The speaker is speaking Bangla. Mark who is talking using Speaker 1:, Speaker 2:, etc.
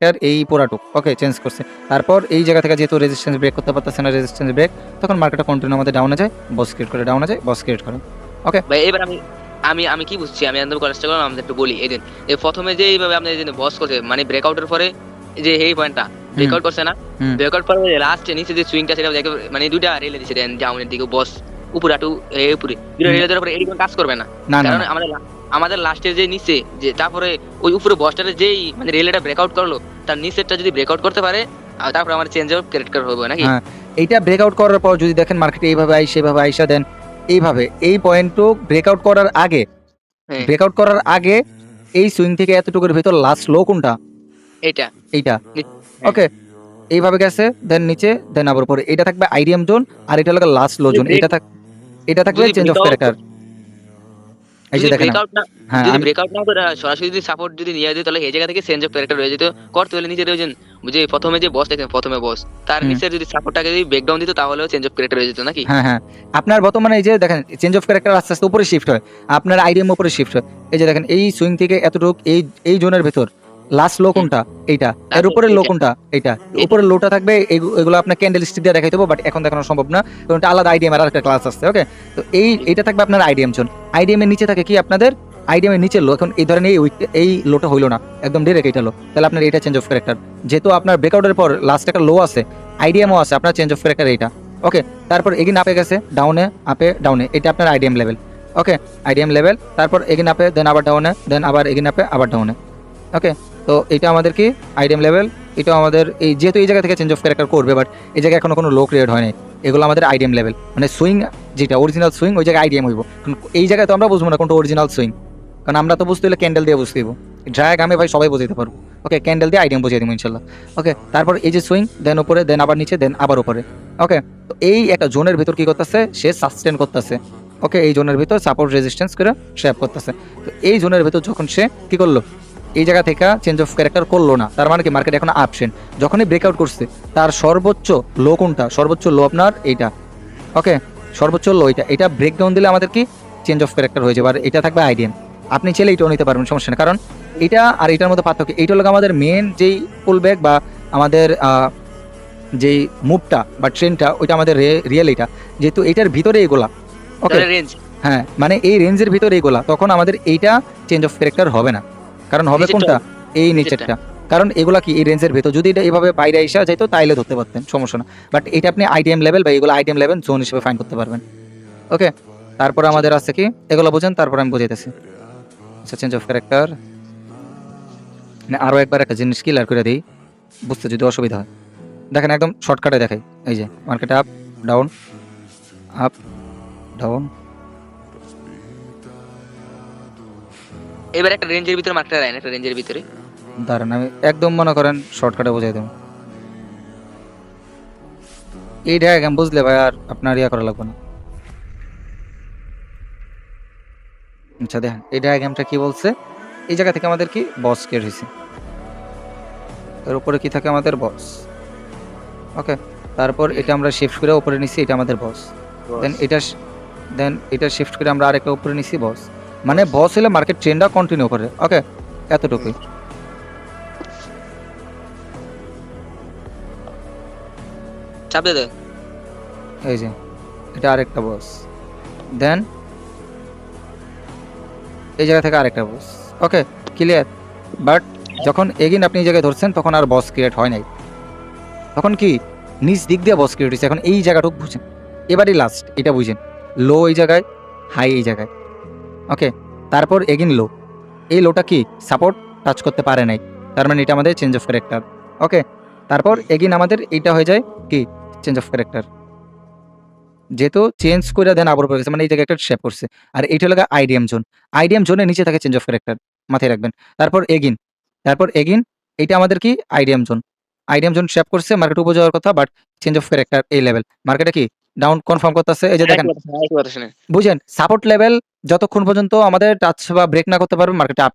Speaker 1: ক্যারেক্টার এই পুরাটুক ওকে চেঞ্জ করছে। তারপর এই জায়গা থেকে যেহেতু রেজিস্ট্যান্স ব্রেক করতে পারতেছে না, রেজিস্ট্যান্স ব্রেক, তখন মার্কেটটা কন্টিনিউ আমাদের ডাউনে যায়, বস ক্রিয়েট করে ডাউনে যায়, বস ক্রিয়েট করে। ওকে
Speaker 2: ভাই এবার আমি আমি আমি কি বুঝছি, আমি একদম কলেজটা করলাম, আমাদের একটু বলি। এই দিন এই প্রথমে যে এইভাবে আপনি যে বস করছে, মানে ব্রেকআউটের পরে যে এই পয়েন্টটা ব্রেকআউট করছে না,
Speaker 1: হুম
Speaker 2: ব্রেকআউট পরে লাস্টে নিচে যে সুইংটা, সেটা দেখে মানে দুইটা রেলে দিছে দেন ডাউনের দিকে বস, উপরে একটু উপরে দুইটা
Speaker 1: হুম।
Speaker 2: রেলে দেওয়ার পরে এরকম কাজ করবে না।
Speaker 1: না না
Speaker 2: কারণ
Speaker 1: না
Speaker 2: আমাদের লাস্টের যে নিচে যে তারপরে ওই উপরে বসটারে যেই মানে রেলেটা ব্রেকআউট করলো, তার নিচেরটা যদি ব্রেকআউট করতে পারে, আর তারপরে আমার চেঞ্জ অফ ক্যারেক্টার হবে নাকি?
Speaker 1: হ্যাঁ, এইটা ব্রেকআউট করার পর যদি দেখেন মার্কেটে এইভাবে আইসা এইভাবে আইসা দেন এইভাবে এই পয়েন্টটু ব্রেকআউট করার আগে,
Speaker 2: হ্যাঁ
Speaker 1: ব্রেকআউট করার আগে এই সুইং থেকে এতটুকুর ভেতর লাস্ট লো কোনটা?
Speaker 2: এটা
Speaker 1: এইটা।
Speaker 2: হ্যাঁ।
Speaker 1: ওকে এইভাবে গেছে, দেন নিচে, দেন আবার উপরে। এটা থাকবে আইডিয়াম জোন, আর এটা হলো লাস্ট লো জোন। এটা থাকবে
Speaker 2: যদি
Speaker 1: চেঞ্জ অফ
Speaker 2: breakout
Speaker 1: ক্যারেক্টার। এই যে
Speaker 2: যদি
Speaker 1: দেখেন
Speaker 2: ব্রেকআউট না
Speaker 1: হ্যাঁ
Speaker 2: যদি
Speaker 1: আমি
Speaker 2: ব্রেকআউট না করে সরাসরি যদি সাপোর্ট যদি নিয়ে যেত, তাহলে এই জায়গা থেকে চেঞ্জ অফ ক্যারেক্টার হয়ে যেত। করতে হলে নিজের ওই যে প্রথমে যে বস দেখেন, প্রথমে বস তার
Speaker 1: হুম,
Speaker 2: নিচে যদি সাপোর্টটাকে যদি ব্রেকডাউন দিত, তাহলেও চেঞ্জ অফ ক্যারেক্টার হয়ে যেত নাকি?
Speaker 1: হ্যাঁ হ্যাঁ আপনার বর্তমানে এই যে দেখেন চেঞ্জ অফ ক্যারেক্টার আস্তে আস্তে উপরে শিফট হয়, আপনার আইডিয়াম উপরে শিফট হয়। এই যে দেখেন এই সুইং থেকে এতটুক এই এই জোনের ভেতর লাস্ট লো
Speaker 2: হুম,
Speaker 1: কোনটা? এইটা। এর
Speaker 2: তারপর
Speaker 1: উপরে লো
Speaker 2: এটা
Speaker 1: কোনটা? এইটা।
Speaker 2: এটা
Speaker 1: উপরে লোটা থাকবে, এগুলো আপনার ক্যান্ডেল স্টিক দিয়ে দেখাই দেবো, বাট এখন দেখানো সম্ভব না, কারণ এটা আলাদা আইডিএম আর আরেকটা ক্লাস আছে। ওকে, তো এইটা থাকবে আপনার আইডিএম জোন। আইডিএম এর নিচে থাকে কি আপনাদের আইডিএম এর নিচে লো। এখন এই ধরেন এই লোটা হইলো না, একদম ডিরেক্ট এটা লো, তাহলে আপনার এটা চেঞ্জ অফ ক্যারেক্টার। যেহেতু আপনার ব্রেকআউটের পর লাস্ট একটা লো আছে, আইডিএমও আছে, আপনার চেঞ্জ অফ ক্যারেক্টার এইটা। ওকে, তারপর এগিন আপে গেছে, ডাউনে আপে ডাউনে, এটা আপনার আইডিএম লেভেল। ওকে, আইডিএম লেভেল, তারপর এগিন আপে, দেন আবার ডাউনে, দেন আবার এগিন আপে, আবার ডাউনে। ওকে, তো এটা আমাদের কি আইডিএম লেভেল। এটা আমাদের এই যেহেতু এই জায়গা থেকে চেঞ্জ অফ ক্যারেক্টার করবে, বাট এই জায়গায় এখনো কোনো লো ক্রিয়েট হয়নি। এগুলো আমাদের আইডিএম লেভেল, মানে সুইং যেটা অরিজিনাল সুইং ওই জায়গায় আইডিএম হইব। এই জায়গায় তো আমরা বুঝবো না কোনটা অরিজিনাল সুইং, কারণ আমরা তো বুঝতে হলে ক্যান্ডেল দিয়ে বুঝতে হইব। ড্রাগ আমি ভাই সবাই বুঝাইতে পারবো। ওকে, ক্যান্ডেল দিয়ে আইডিএম বুঝিয়ে দিব ইনশাল্লাহ। ওকে, তারপর এই যে সুইং, দেন উপরে, দেন আবার নিচে, দেন আবার উপরে। ওকে, তো এই একটা জোনের ভিতর কি করতেছে, সে সাস্টেন করতেছে। ওকে, এই জোনের ভিতর সাপোর্ট রেজিস্ট্যান্স করে শেপ করতেছে। তো এই জোনের ভিতর যখন সে কি করলো, এই জায়গা থেকে চেঞ্জ অফ ক্যারেক্টার করলো না, তার মানে কি মার্কেট এখন আপশন। যখনই ব্রেকআউট করছে, তার সর্বোচ্চ লো কোনটা? সর্বোচ্চ লো আপনার এইটা। ওকে, সর্বোচ্চ লো এটা ব্রেকডাউন দিলে আমাদের কি চেঞ্জ অফ ক্যারেক্টার হয়ে যাবে, আর এটা থাকবে আইডিএম। আপনি চাইলে এটাও নিতে পারবেন, সমস্যা নেই, কারণ এটা আর এটার মধ্যে পার্থক্য এইটা হলো আমাদের মেন যেই পুল ব্যাক বা আমাদের যেই মুভটা বা ট্রেনটা, ওইটা আমাদের রিয়েল এটা, যেহেতু এটার ভিতরে এগুলা। ওকে,
Speaker 2: তাহলে রেঞ্জ
Speaker 1: হ্যাঁ, মানে এই রেঞ্জের ভিতরে এগুলা, তখন আমাদের এইটা চেঞ্জ অফ ক্যারেক্টার হবে না। কারণ হবে
Speaker 2: নিচেরটা
Speaker 1: কোনটা? এই
Speaker 2: নিচেরটা
Speaker 1: নিচেরটা। কারণ এগুলা কি এই রেঞ্জের ভেতর, যদি এটা এভাবে বাইরে এসে যাইতো তাইলে ধরতে পারতেন, সমস্যা না। বাট এটা আপনি আইডিএম লেভেল বা এগুলো আইডিএম লেভেল জোন হিসেবে ফাইন করতে পারবেন। ওকে, তারপর আমাদের আছে কি, এগুলো বোঝেন, তারপর আমি বুঝাইতেছি। আচ্ছা, চেঞ্জ অফ ক্যারেক্টার মানে আরও একবার একটা জিনিস ক্লিয়ার করে দিই, বুঝতে যদি অসুবিধা হয়। দেখেন একদম শর্টকাটে দেখাই। এই যে market up down, up down.
Speaker 2: এবার একটা রেঞ্জের ভিতরে মার্কেট লাইন, একটা রেঞ্জের ভিতরে
Speaker 1: দাঁড়ান আমি একদম মনে করেন শর্টকাটে বুঝাই দেবো। এই ডায়াগ্রাম বুঝলে ভাই আর আপনার ইয়া করা লাগবে না। আচ্ছা দেখেন এই ডায়াগ্রামটা কি বলছে, এই জায়গা থেকে আমাদের কি বস ক্রিয়েট হয়েছে, এর উপরে কি থাকে আমাদের বস। ওকে, তারপর এটা আমরা শিফট করে উপরে নিছি, এটা আমাদের বস। দেন এটা শিফট করে আমরা আরেকটা উপরে নিছি, বস। মানে বস হলে মার্কেট ট্রেন্ডটা কন্টিনিউ করে। ওকে, এতটুকুই।
Speaker 2: চাপ দিয়ে দেয়।
Speaker 1: এই যে এটা আরেকটা বস, দেন এই জায়গা থেকে আরেকটা বস। ওকে, ক্লিয়ার। বাট যখন এগিন আপনি এই জায়গায় ধরছেন, তখন আর বস ক্রিয়েট হয় নাই, তখন কি নিচ দিক দিয়ে বস ক্রিয়েট হয়েছে। এখন এই জায়গাটুকু বুঝেন, এবারই লাস্ট এটা বুঝেন, লো এই জায়গায়, হাই এই জায়গায়। ওকে, তারপর এগিন লো, এই লোটা কি সাপোর্ট টাচ করতে পারে নাই, তার মানে এটা আমাদের চেঞ্জ অফ ক্যারেক্টার। ওকে, তারপর এগিন আমাদের এইটা হয়ে যায় কি চেঞ্জ অফ ক্যারেক্টার, যেহেতু চেঞ্জ করে দেন আবার উপরে গেছে, মানে এই জায়গায় একটা শেপ করছে। আর এইটা হলো আইডিএম জোন, আইডিএম জোনের নিচে থাকে চেঞ্জ অফ ক্যারেক্টার, মাথায় রাখবেন। তারপর এগিন এটা আমাদের কি IDM zone, IDM zone shape করছে, মার্কেট উপরে যাওয়ার কথা, বাট চেঞ্জ অফ ক্যারেক্টার এই লেভেল, মার্কেটে কি ডাউন কনফার্ম করতেছে। এই যে দেখেন
Speaker 2: আরেকটা কথা শুনে,
Speaker 1: বুঝেন, সাপোর্ট লেভেল যতক্ষণ পর্যন্ত আমাদের টাচ বা ব্রেক না করতে পারবে, মার্কেটে আপ